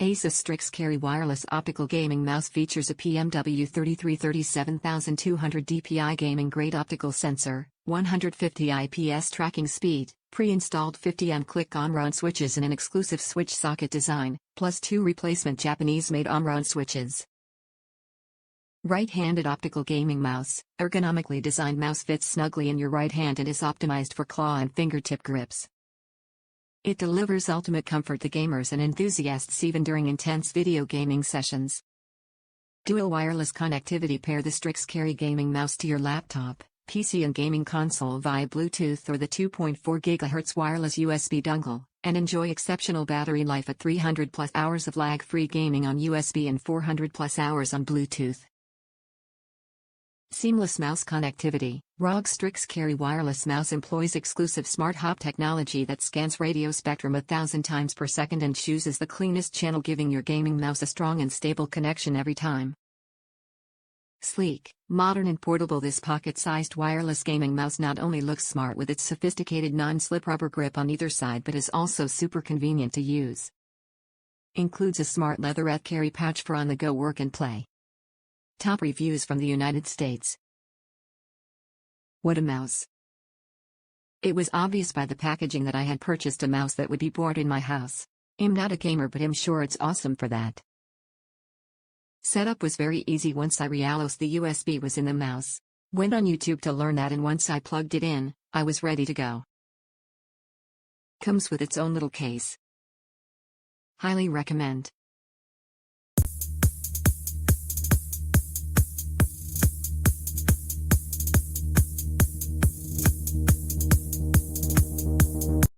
ASUS Strix Carry Wireless Optical Gaming Mouse features a PMW33 DPI gaming-grade optical sensor, 150 IPS tracking speed, pre-installed 50mm click Omron switches and an exclusive switch socket design, plus 2 replacement Japanese-made Omron switches. Right-handed optical gaming mouse. Ergonomically designed mouse fits snugly in your right hand and is optimized for claw and fingertip grips. It delivers ultimate comfort to gamers and enthusiasts even during intense video gaming sessions. Dual wireless connectivity. Pair the Strix Carry gaming mouse to your laptop, PC and gaming console via Bluetooth or the 2.4 GHz wireless USB dongle, and enjoy exceptional battery life at 300+ hours of lag-free gaming on USB and 400+ hours on Bluetooth. Seamless mouse connectivity. ROG Strix Carry Wireless Mouse employs exclusive smart hop technology that scans radio spectrum 1,000 times per second and chooses the cleanest channel, giving your gaming mouse a strong and stable connection every time. Sleek, modern and portable. This pocket-sized wireless gaming mouse not only looks smart with its sophisticated non-slip rubber grip on either side but is also super convenient to use. Includes a smart leatherette carry pouch for on-the-go work and play. Top reviews from the United States. What a mouse! It was obvious by the packaging that I had purchased a mouse that would be bored in my house. I'm not a gamer, but I'm sure it's awesome for that. Setup was very easy once I realized the USB was in the mouse. Went on YouTube to learn that, and once I plugged it in, I was ready to go. Comes with its own little case. Highly recommend.